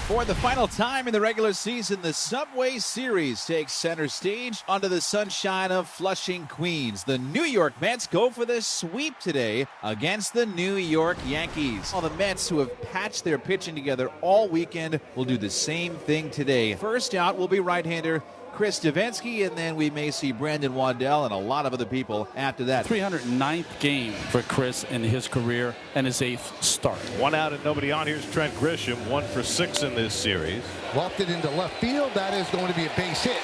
For the final time in the regular season, the Subway Series takes center stage under the sunshine of Flushing, Queens. The New York Mets go for the sweep today against the New York Yankees. All the Mets, who have patched their pitching together all weekend, will do the same thing today. First out will be right-hander Chris Davinsky, and then we may see Brandon Waddell and a lot of other people after that. 309th game for Chris in his career and his 8th start. 1 out and nobody on. Here's Trent Grisham, 1 for 6 in this series. Lofted into left field. That is going to be a base hit.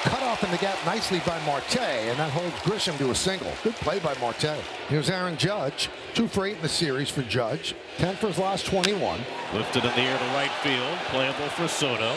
Cut off in the gap nicely by Marte, and that holds Grisham to a single. Good play by Marte. Here's Aaron Judge, 2 for 8 in the series for Judge. 10 for his last 21. Lifted in the air to right field, playable for Soto.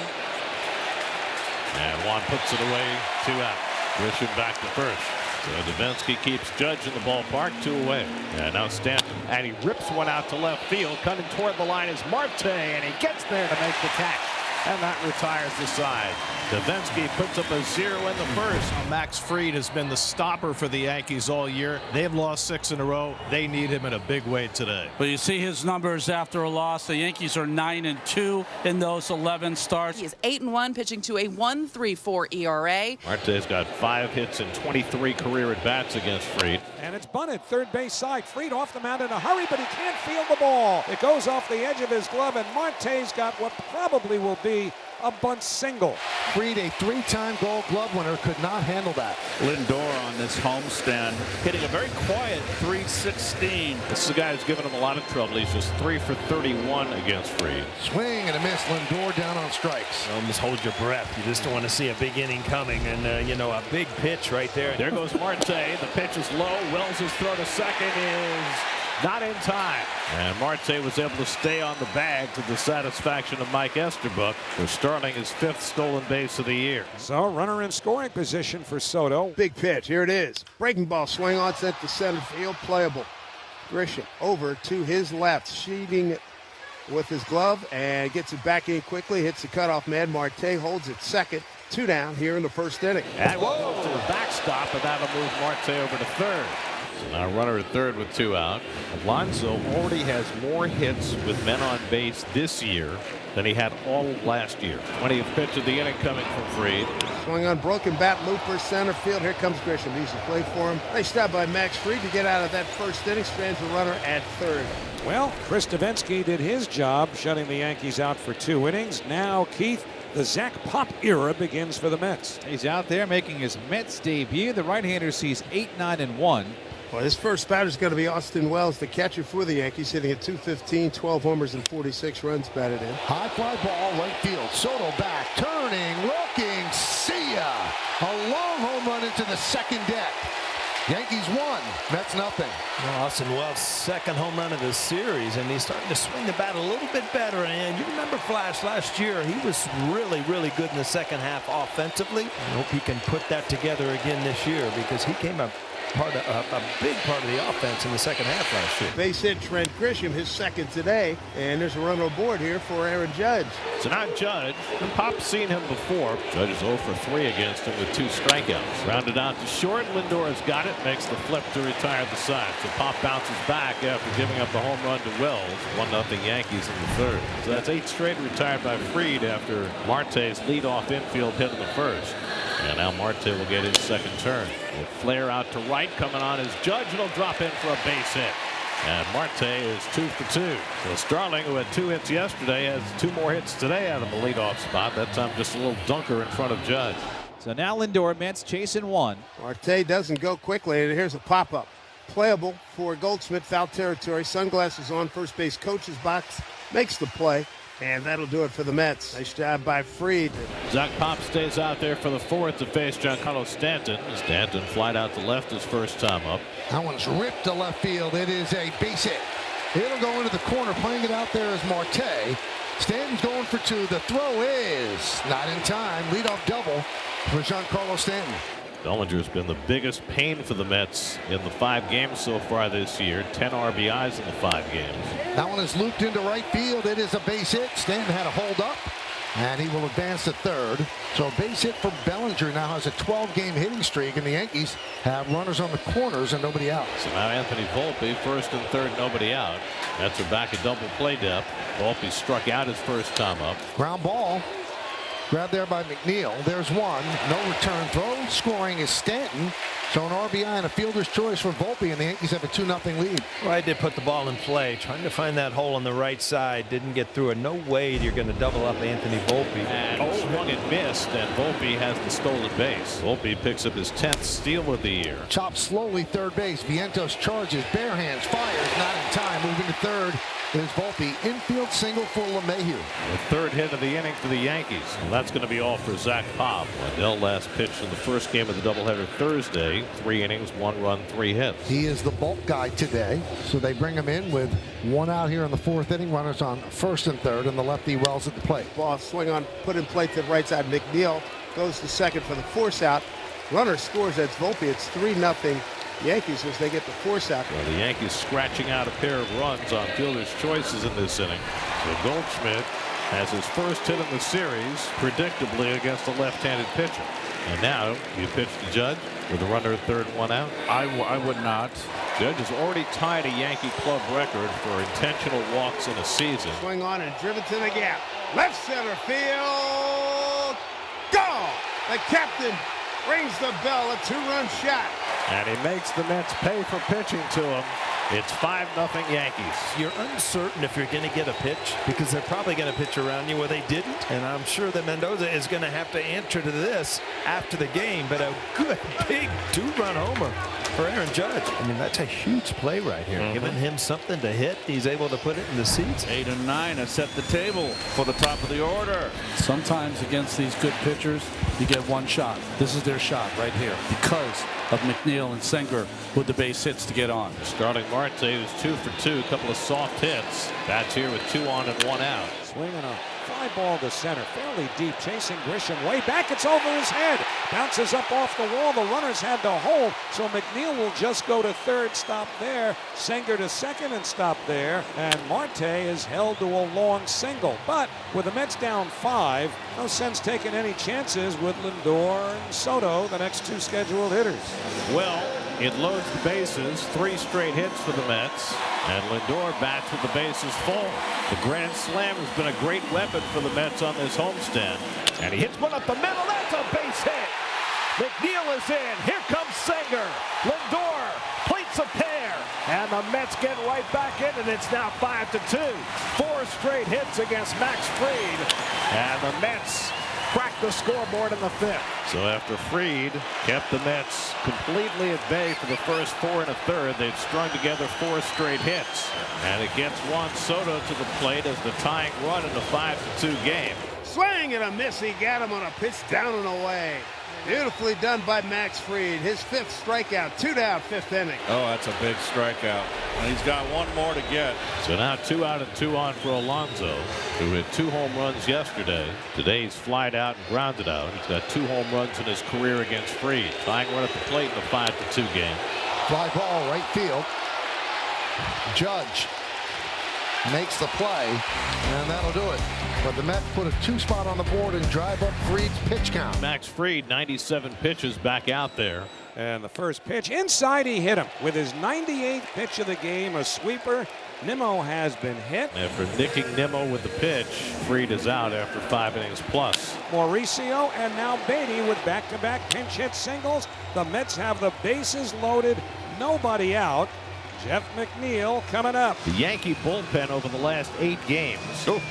And Juan puts it away, 2 out. Grisham back to first. So Davinsky keeps Judge in the ballpark, 2 away. And now Stanton. And he rips one out to left field. Coming toward the line is Marte, and he gets there to make the catch. And that retires the side. Davinsky puts up a 0 in the first. Max Fried has been the stopper for the Yankees all year. They've lost 6 in a row. They need him in a big way today. But you see his numbers after a loss. The Yankees are 9-2 in those 11 starts. He is 8-1, pitching to a 1.34 ERA. Marte's got 5 hits and 23 career at-bats against Fried. And it's bunted third base side. Fried off the mound in a hurry, but he can't field the ball. It goes off the edge of his glove, and Marte's got what probably will be a bunt single. Fried, a 3-time Gold Glove winner, could not handle that. Lindor on this homestand, hitting a very quiet .316. This is a guy who's given him a lot of trouble. He's just 3 for 31 against Fried. Swing and a miss. Lindor down on strikes. Almost hold your breath. You just don't want to see a big inning coming, and a big pitch right there. There goes Marte. The pitch is low. Wells' throw to second is not in time. And Marte was able to stay on the bag to the satisfaction of Mike Esterbrook, for Starling his 5th stolen base of the year. So runner in scoring position for Soto. Big pitch. Here it is. Breaking ball. Swing on, sent to center field. Playable. Grisham over to his left. Sheeting it with his glove and gets it back in quickly. Hits the cutoff man. Marte holds it second. 2 down here in the first inning. And whoa, to the backstop, and that'll move Marte over to third. So now runner at third with 2 out. Alonso already has more hits with men on base this year than he had all last year. 20th pitch of the inning coming from Fried. Swing on broken bat, looper, center field. Here comes Grisham. Easy play for him. Nice job by Max Fried to get out of that first inning. Strands the runner at third. Well, Chris Davinsky did his job, shutting the Yankees out for 2 innings. Now, Keith, the Zach Pop era begins for the Mets. He's out there making his Mets debut. The right-hander sees 8, 9, and 1. Well, his first batter is going to be Austin Wells, the catcher for the Yankees, hitting at .215, 12 homers and 46 runs batted in. High fly ball, right field. Soto back, turning, looking, see ya. A long home run into the second deck. Yankees 1, Mets nothing. Well, Austin Wells' 2nd home run of the series, and he's starting to swing the bat a little bit better. And you remember Flash last year, he was really, really good in the second half offensively. I hope he can put that together again this year, because he came up a big part of the offense in the second half last year. Base hit Trent Grisham, his 2nd today, and there's a run on board here for Aaron Judge. So now Judge, and Pop's seen him before. Judge is 0 for 3 against him with 2 strikeouts. Rounded out to short. Lindor has got it, makes the flip to retire the side. So Pop bounces back after giving up the home run to Wells. 1-0 Yankees in the third. So that's 8 straight retired by Fried after Marte's leadoff infield hit in the first. And now Marte will get his 2nd turn. Will flare out to right, coming on is Judge, and he'll drop in for a base hit. And Marte is 2 for 2. So Starling, who had 2 hits yesterday, has 2 more hits today out of the leadoff spot. That time just a little dunker in front of Judge. So now Lindor, Mets chasing 1. Marte doesn't go quickly, and here's a pop-up. Playable for Goldschmidt, foul territory. Sunglasses on, first base coach's box. Makes the play. And that'll do it for the Mets. Nice job by Fried. Zach Pop stays out there for the 4th to face Giancarlo Stanton. Stanton flied out to left his first time up. That one's ripped to left field. It is a base hit. It'll go into the corner. Playing it out there is Marte. Stanton's going for 2. The throw is not in time. Leadoff double for Giancarlo Stanton. Bellinger's been the biggest pain for the Mets in the 5 games so far this year. 10 RBIs in the 5 games. That one is looped into right field. It is a base hit. Stanton had a hold up. and he will advance to third. So a base hit for Bellinger now has a 12-game hitting streak, and the Yankees have runners on the corners and nobody out. So now Anthony Volpe, first and third, nobody out. Mets are back at double play depth. Volpe struck out his first time up. Ground ball. Grabbed there by McNeil. There's one. No return throw. Scoring is Stanton. So an RBI and a fielder's choice for Volpe, and the Yankees have a 2-0 lead. Right, they put the ball in play, trying to find that hole on the right side. Didn't get through it. No way you're going to double up Anthony Volpe. And swung and missed, and Volpe has the stolen base. Volpe picks up his 10th steal of the year. Chopped slowly third base. Vientos charges, bare hands, fires, not in time. Moving to third is Volpe. Infield single for LeMahieu. The third hit of the inning for the Yankees. Well, that's going to be all for Zach Pop. Wendell last pitched in the first game of the doubleheader Thursday. 3 innings, 1 run, 3 hits. He is the bulk guy today, so they bring him in with 1 out here in the 4th inning. Runners on first and third, and the lefty Wells at the plate. Ball swing on, put in play to the right side. McNeil goes to second for the force out. Runner scores. That's Volpe. It's 3-0 Yankees as they get the force out. Well, the Yankees scratching out a pair of runs on fielder's choices in this inning. So Goldschmidt has his first hit in the series, predictably against a left-handed pitcher. And now you pitch to Judge with a runner at third, 1 out. I would not. Judge has already tied a Yankee club record for intentional walks in a season. Swing on and driven to the gap. Left center field. Gone. The captain rings the bell. A 2-run shot. And he makes the Mets pay for pitching to him. It's 5-0 Yankees. You're uncertain if you're going to get a pitch because they're probably going to pitch around you where they didn't. And I'm sure that Mendoza is going to have to answer to this after the game. But a good big 2-run homer for Aaron Judge. I mean, that's a huge play right here. Giving him something to hit. He's able to put it in the seats. 8 and 9 have set the table for the top of the order. Sometimes against these good pitchers, you get one shot. This is their shot right here because of McNeil and Senger with the base hits to get on. Starting Marte, who's 2 for 2, a couple of soft hits. Bats here with 2 on and 1 out. Swinging a fly ball to center, fairly deep, chasing Grisham way back. It's over his head. Bounces up off the wall. The runners had to hold, so McNeil will just go to third, stop there. Senger to second and stop there. And Marte is held to a long single. But with the Mets down 5, no sense taking any chances with Lindor and Soto, the next 2 scheduled hitters. Well, it loads the bases. 3 straight hits for the Mets. And Lindor bats with the bases full. The grand slam has been a great weapon for the Mets on this homestand. And he hits one up the middle. That's a base hit. McNeil is in. Here comes Senger. Lindor plates a pair. And the Mets get right back in, and it's now 5-2. 4 straight hits against Max Fried. And the Mets cracked the scoreboard in the 5th. So after Fried kept the Mets completely at bay for the first 4 1/3, they've strung together 4 straight hits. And it gets Juan Soto to the plate as the tying run in the 5-2 game. Swing and a miss. He got him on a pitch down and away. Beautifully done by Max Fried. His 5th strikeout, 2 down, 5th inning. Oh, that's a big strikeout. And he's got 1 more to get. So now 2 out and 2 on for Alonso, who hit 2 home runs yesterday. Today he's flied out and grounded out. He's got 2 home runs in his career against Fried. Tying run at the plate in the 5-2 game. Fly ball right field. Judge makes the play, and that'll do it. But the Mets put a 2 spot on the board and drive up Fried's pitch count. Max Fried, 97 pitches back out there. And the first pitch inside, he hit him with his 98th pitch of the game, a sweeper. Nimmo has been hit. After nicking Nimmo with the pitch, Fried is out after 5 innings plus. Mauricio and now Beatty with back-to-back pinch hit singles. The Mets have the bases loaded, nobody out. Jeff McNeil coming up. The Yankee bullpen over the last 8 games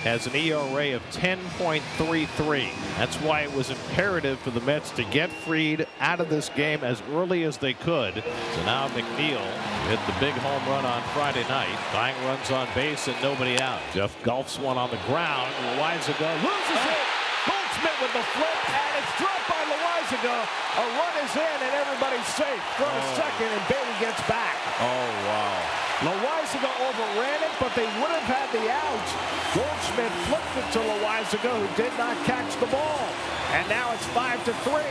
has an ERA of 10.33. That's why it was imperative for the Mets to get Fried out of this game as early as they could. So now McNeil hit the big home run on Friday night. Tying runs on base and nobody out. Jeff gulps one on the ground. Loizaga loses it. Goldschmidt with the flip, and it's dropped by Loizaga. A run is in, and everybody's safe. Throw to second, and Bailey gets back. Oh, wow. Loizaga overran it, but they would have had the out. Goldschmidt flipped it to Loizaga, who did not catch the ball. And now it's 5-3,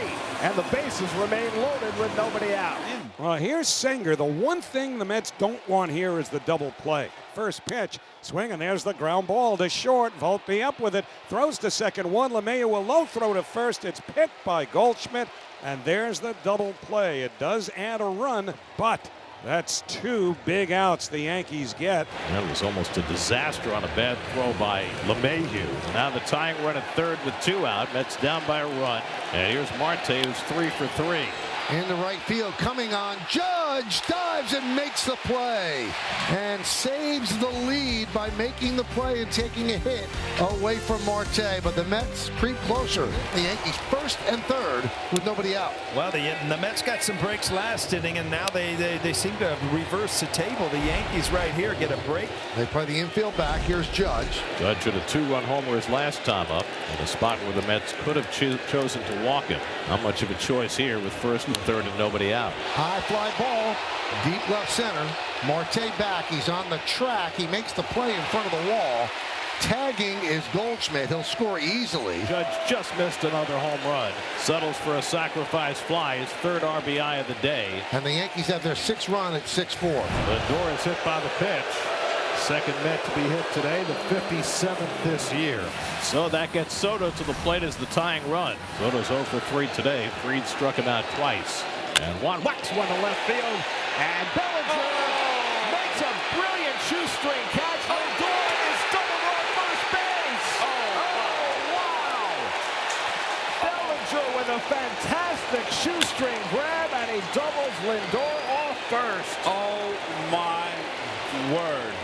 and the bases remain loaded with nobody out. Well, here's Sengar. The one thing the Mets don't want here is the double play. First pitch, swing, and there's the ground ball to short. Volpe up with it, throws to second one. LeMahieu will low throw to first. It's picked by Goldschmidt, and there's the double play. It does add a run, but that's 2 big outs the Yankees get. That was almost a disaster on a bad throw by LeMahieu. Now the tying run at third with 2 out. Mets down by a run. And here's Marte, who's 3 for 3. Into right field, coming on. Judge dives and makes the play and saves the lead by making the play and taking a hit away from Marte. But the Mets creep closer. The Yankees first and third with nobody out. Well, the Mets got some breaks last inning, and now they seem to have reversed the table. The Yankees right here get a break. They play the infield back. Here's Judge. Judge had a 2-run homer his last time up, in a spot where the Mets could have chosen to walk him. Not much of a choice here with first and third and nobody out. High fly ball, deep left center. Marte back. He's on the track. He makes the play in front of the wall. Tagging is Goldschmidt. He'll score easily. Judge just missed another home run. Settles for a sacrifice fly, his 3rd RBI of the day. And the Yankees have their 6th run at 6-4. Lindor is hit by the pitch. Second Met to be hit today, the 57th this year. So that gets Soto to the plate as the tying run. Soto's 0 for 3 today. Fried struck him out twice. And one whacks one to left field. And Bellinger makes a brilliant shoestring catch. Lindor is doubled on first base. Wow! Bellinger with a fantastic shoestring grab, and he doubles Lindor off first. Oh my word.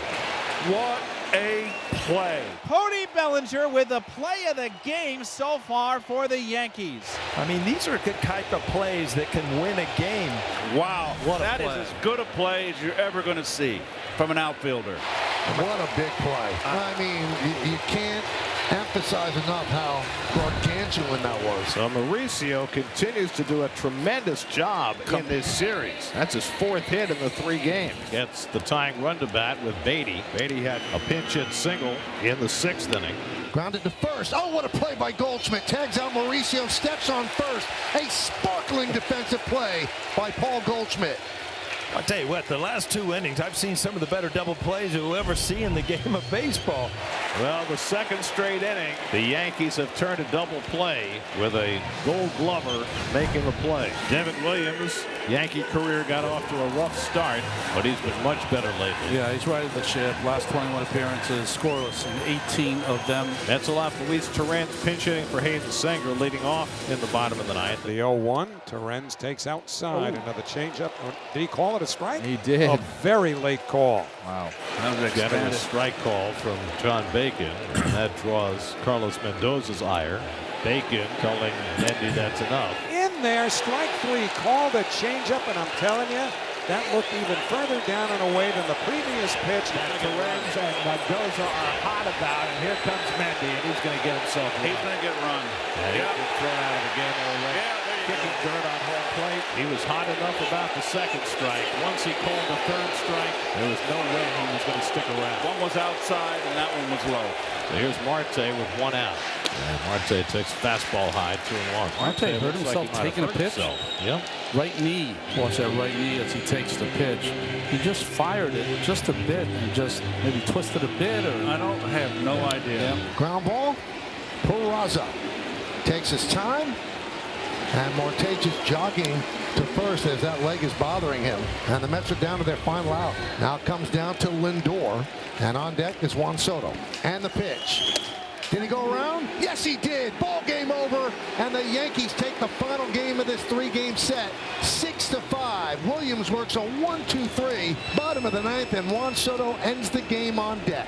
What a play. Cody Bellinger with the play of the game so far for the Yankees. I mean, these are good type of plays that can win a game. Wow. That is play. as good a play as you're ever going to see from an outfielder. What a big play. I mean, you can't emphasize enough how gargantuan that was. So Mauricio continues to do a tremendous job in this series. That's his 4th hit in the 3 games. Gets the tying run to bat with Beatty. Beatty had a pinch hit single in the 6th inning. Grounded to first. Oh, what a play by Goldschmidt. Tags out Mauricio, steps on first. A sparkling defensive play by Paul Goldschmidt. I'll tell you what, the last 2 innings, I've seen some of the better double plays you'll ever see in the game of baseball. Well, the 2nd straight inning, the Yankees have turned a double play with a Gold Glover making the play. Devin Williams, Yankee career got off to a rough start, but he's been much better lately. Yeah, he's right at the ship. Last 21 appearances, scoreless in 18 of them. Mets will have Luis Torrens pinch hitting for Hayden Sanger, leading off in the bottom of the 9th. The 0-1, Torrens takes outside. Another changeup. Did he call it a strike? He did. A very late call. Wow. Getting a strike call from John Bacon, and that draws Carlos Mendoza's ire. Bacon telling Mendy that's enough. In there, strike 3, called a changeup, and I'm telling you, that looked even further down and away than the previous pitch. Torrens and Mendoza are hot about, and here comes Mendy, and he's going to get himself run. He's going to get run. And he's been thrown out of the game already. Kicking dirt on home plate. He was hot enough about the 2nd strike. Once he called the 3rd strike, there was no way he was going to stick around. One was outside, and that one was low. So here's Marte with 1 out. And Marte takes fastball high, 2-1. Marte hurt himself taking a pitch. Yep. Right knee. Watch that right knee as he takes the pitch. He just fired it just a bit and just maybe twisted a bit. Or I don't have no idea. Yeah. Ground ball. Peraza takes his time. And Marte just jogging to first as that leg is bothering him. And the Mets are down to their final out. Now it comes down to Lindor. And on deck is Juan Soto. And the pitch. Did he go around? Yes, he did. Ball game over. And the Yankees take the final game of this 3-game set. 6-5. Williams works a 1-2-3. Bottom of the 9th. And Juan Soto ends the game on deck.